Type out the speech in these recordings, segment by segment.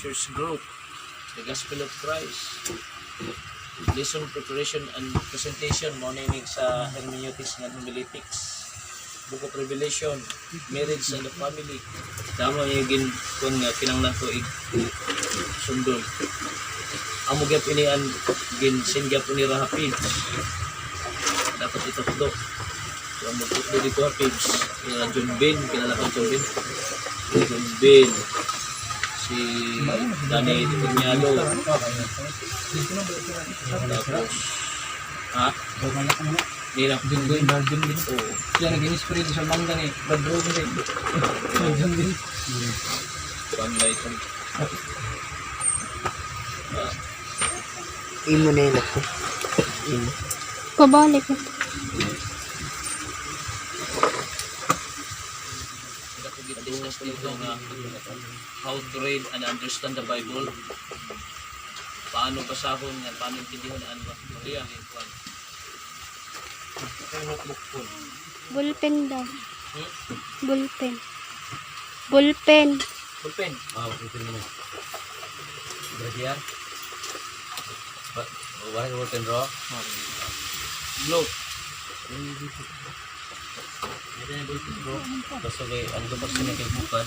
church growth, the Gospel of Christ, lesson preparation and presentation, morning sa hermeneutics and homiletics, Book of Revelation, marriage and the family. Damo yung kung kinanglan ko sundol. Amo gyap ini an singyap ni Rahapid. Dapat ito to. So amo ko dito Hapids. John Ben, kilala ko John Ben. John Ben. Si Danny Punyalo. Tapos Hindi lang. Junggoy, Jung din. Siya nag-in-spray sa mangga ni Badro din. Jung din. Sunlight. Imo na yun ako. Imo. Pabalik. Discuss dito nga how to read and understand the Bible. Paano basahon nga, paano intindihan ang Biblia. Bullpen daw. Bullpen. Bullpen. Pulpen. Ito naman. Gracias. Wala ka bulpen ro? Gloat. Ito yung bulpen ro. Basta kay, ano ba kasi na kay bukad?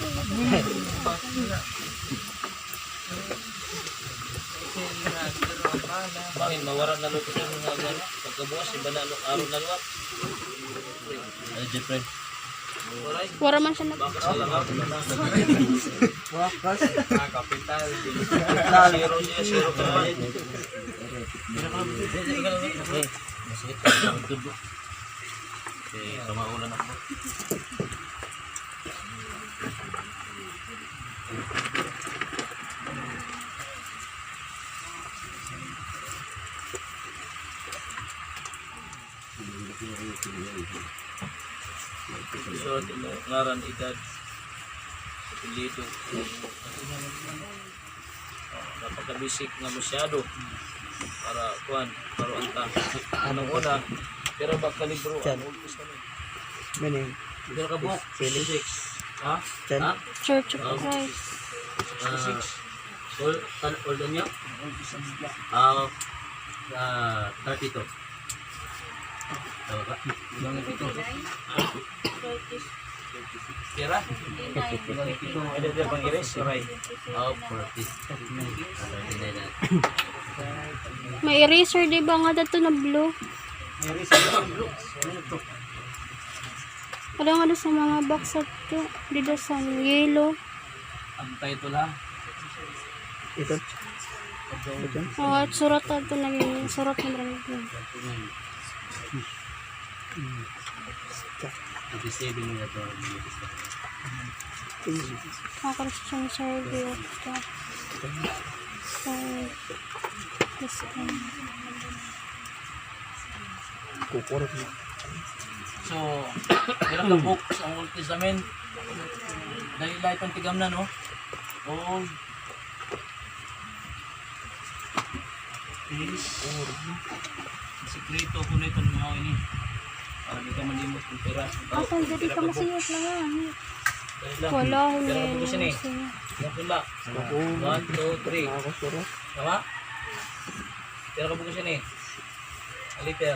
Bakit mawaran na luto ng mga gano'n? Pagkabukas, iba na araw na luwak. Ano different? Wala man siya Bakas na lang ako. Wakas. Kapital. Zero niya, zero ka naman. Masakit ka ang tubo. Okay, kamaulan ako. So, ngaran edad sa pilito. Napakabisik nga masyado para kuhan, paruan ta. Anong una, pero baka libro ang umpis naman. Maning. Pero ka book, 66. Ha? Chan. Ha? Church of Christ. 66. Old niyo? 32. Tama ba? Ilang ito? Kira? Ilang ito? Ada dia pang iris? Saray. 40. 39 na. May eraser di ba nga dito na blue? Iris, ang blue. Ano ito? Wala nga doon sa mga box at dito sa yellow. Ang title ha? Ito. At surat na ito naging surat na marami ito. 27 na ito. Mga Christian survey of the this one. Kukurot. So, meron ka book sa Old Testament. Dahil lahat ang tigam na, no? Old. Sikreto ko na ito ng mga ini. Para di ka malimot kung pera. Asan dito ka masiyot na nga. Dahil lang. Wala, hindi. Pero ako kasi ni. Yan pula. 1, 2, 3. Ako sura. Tama? Pero ka bukas yan eh. Aliter.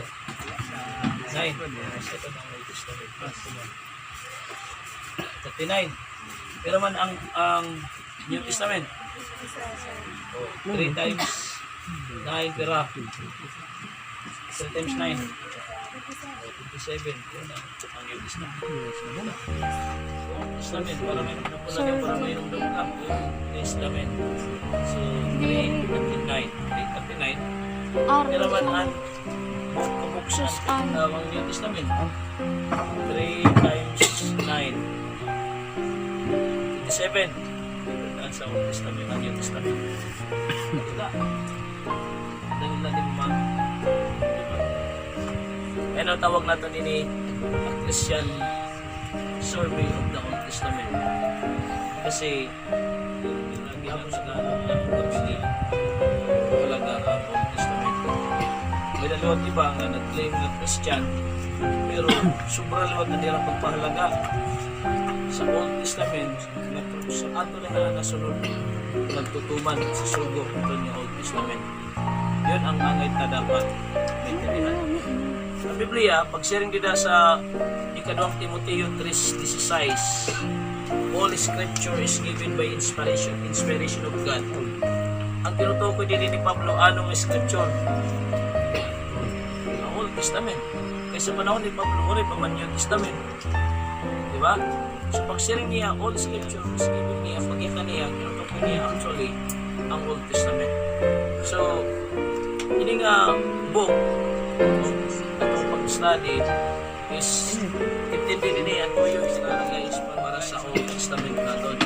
9. Ito ng Old Testament. 39. Pero man ang New Testament. 3 times 9 pera. 3 times 9. 27. Yun ang New Testament. So, Old Testament. Para may yung dumkang Old Testament. So, 3 and 9. 3 39. Pero man ang kabuksan ang New Testament. 3 times 9. 27. Ang sa Old Testament, ang New Testament. Dahil na din ma. Ano tawag natin ini Christian survey of the Old Testament. Kasi gihapon sa Biblia talaga ang Old Testament. May dalawang iba nga nag-claim na Christian pero sobrang liwag na nilang pagpahalaga sa Old Testament sa ato na nasunod nagtutuman sa sugo ito ni Old Testament. Yun ang angay na dapat maintindihan. Sa Biblia, pag sharing dida sa ikadawang Timoteo 3:16, all scripture is given by inspiration of God. Ang tinutukoy din ni Pablo, anong scripture? Ang Old Testament. Kaysa panahon ni Pablo, uri pa man New Testament. Diba? So pag sharing niya, all scripture is given niya, pagkita niya, tinutukoy niya actually ang Old Testament. So, ini nga book atong pag-study is intindi din niya ito yung sinarangay is para sa Old Testament natin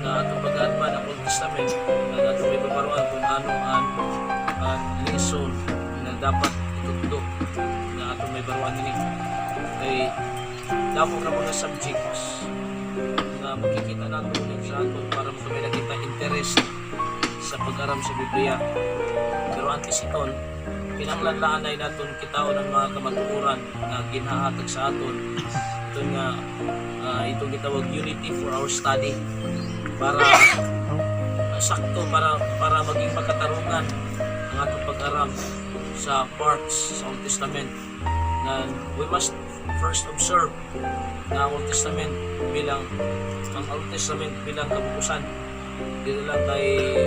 na atong pag-adman ang Old Testament na atong may paparuan kung ano ang lesson na dapat itutudok na atong may paruan din kay damo na mga subjects na makikita natin ulit sa aton para makamay nakita interest sa pag-aram sa Biblia. Pero antes iton, kinahanglan ay naton kitaon ng mga kamatuoran na ginahatag sa aton. Ito nga, itong gitawag unity for our study. Para sakto, para maging makatarungan ang atong pag-aram sa parts sa Old Testament. Na we must first observe na ang Old Testament bilang kabukusan. Dito lang kay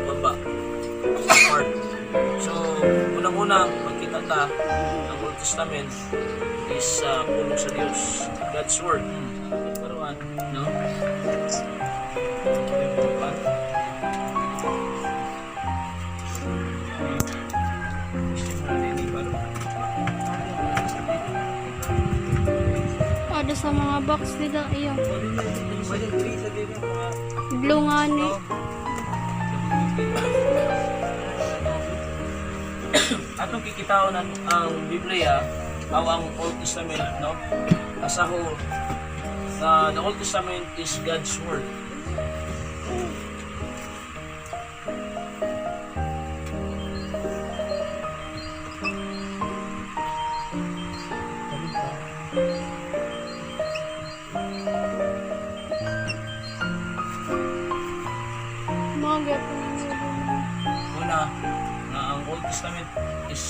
baba sa part. So, unang-una, magkita ta ang Old Testament is pulong sa Diyos, God's Word. Paruan, no? Ada sa mga box nila iyo. Blue nga ni. Atong kikitaon ang Biblia o ang Old Testament, no? Asaho the Old Testament is God's Word. Una, na ang Old Testament is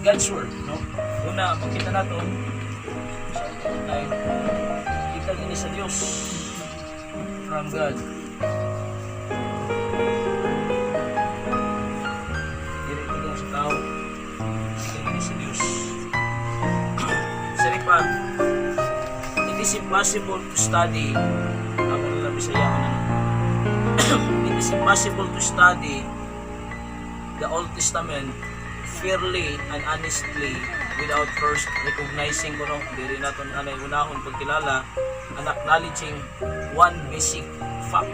God's Word, no? Una, makita natin ay kita ini sa Diyos from God. Diri sa tao, kita ini sa Diyos. Sari pa, it is impossible to study ako nila Bisaya ko na it is impossible to study the Old Testament fairly and honestly without first recognizing kuno diri naton anay unahon pagkilala and acknowledging one basic fact.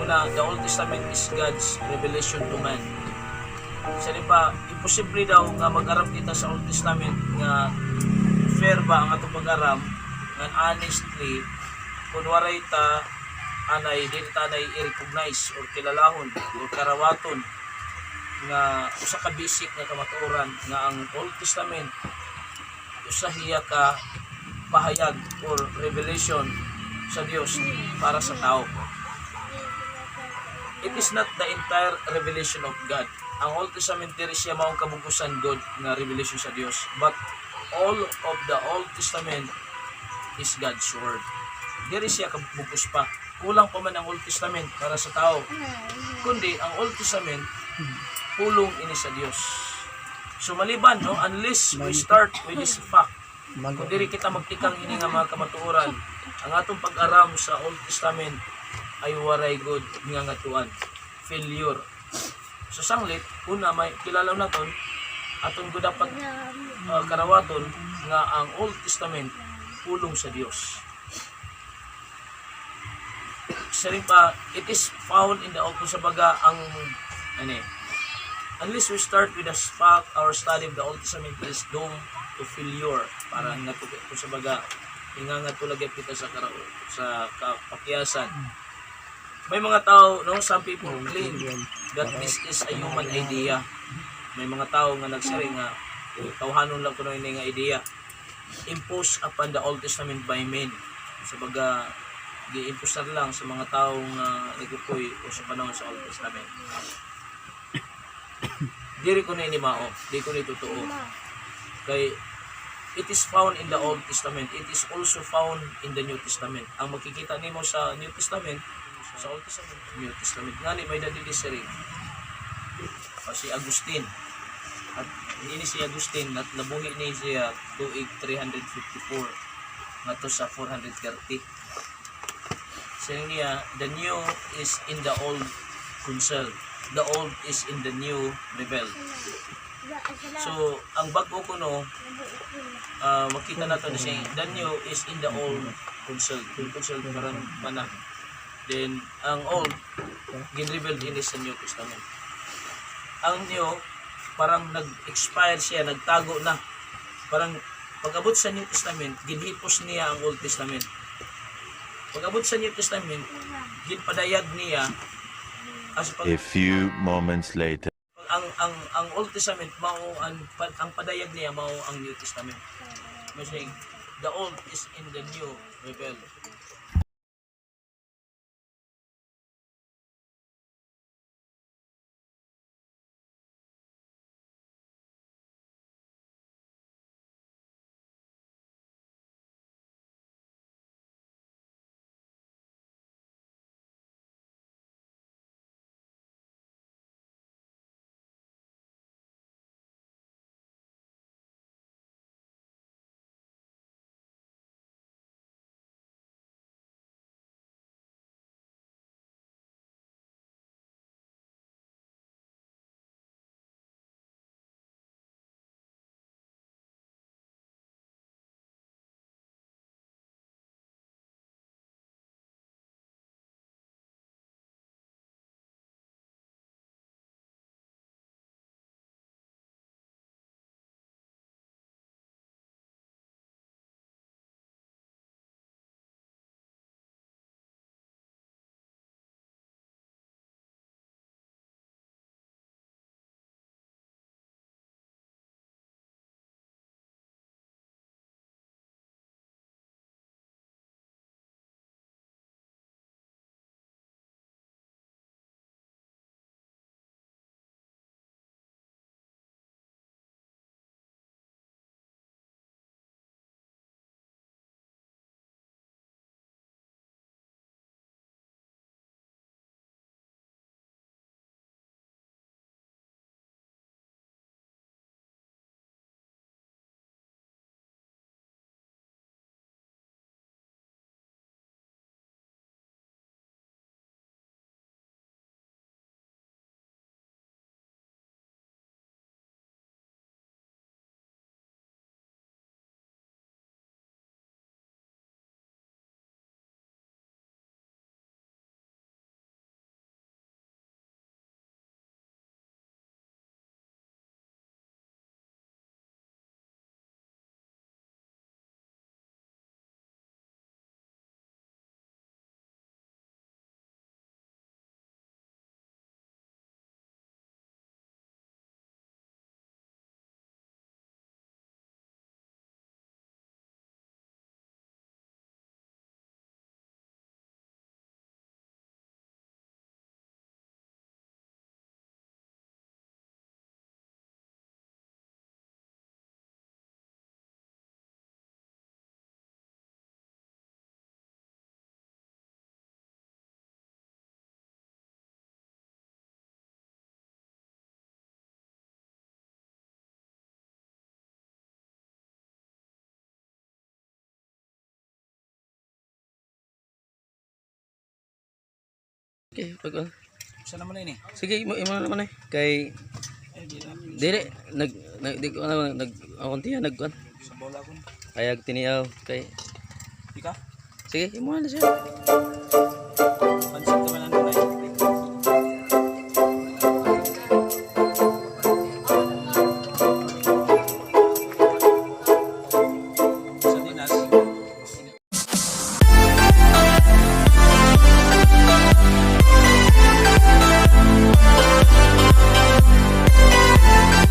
Una, the Old Testament is God's revelation to man. Sali pa, imposible daw nga mag-aram kita sa Old Testament nga fair ba ang atong pag-aram and honestly kung waray ta anay dili ta anay i-recognize or kilalahon or karawaton nga usa ka basic nga kamatuoran nga ang Old Testament usahiya ka pahayag or revelation sa Dios para sa tao. It is not the entire revelation of God. Ang Old Testament diri siya maong kabugusan God nga revelation sa Dios, but all of the Old Testament is God's Word. Diri siya kabugus pa. Kulang pa man ang Old Testament para sa tao. Kundi ang Old Testament pulong ini sa Dios. So maliban, no, unless we start with this fact, kung diri kita magtikang ini nga mga kamatuoran, ang atong pag-aram sa Old Testament ay waray good nga ngatuan, failure. So sanglit, una may kilala naton atong go dapat karawaton nga ang Old Testament pulong sa Dios. Sari pa, it is found in the Old Testament ang unless we start with the fact our study of the Old Testament is doomed to failure para nga to sa baga nga tulagay kita sa kapakyasan. May mga tao, no, some people claim that this is a human idea. May mga tao nga nagsari nga tawhanon lang kuno ini nga idea. imposed upon the Old Testament by men. Sa baga, gi-impose na lang sa mga taong nagpupoy o sa panahon sa Old Testament. Diri ko na inimao, di ko na totoo. Kay it is found in the Old Testament, it is also found in the New Testament. Ang makikita nimo sa New Testament, sa Old Testament, New Testament, ngani may dadidisiri. Si Agustin. At ini si Agustin, at nabuhi niya siya tuig 354, ngato sa 430. Saying niya, the new is in the old counsel. The old is in the new rebel. So, ang bago ko no, makita nato na siya, the new is in the old counsel. Yung counsel parang mana. Then, ang old, gin-rebel din sa New Testament. Ang new, parang nag-expire siya, nagtago na. Parang, pag-abot sa New Testament, ginhipos niya ang Old Testament. Pag-abot sa New Testament, ginpadayag niya as pag A few moments later. ang Old Testament mao ang padayag niya mao ang New Testament. Meaning the old is in the new rebel. Okay, Sa naman ini. sige, imo naman kay dire di ko akuntiya nagkuan. Sa bola ko. Ayag tiniaw kay Ika. sige, imo na siya.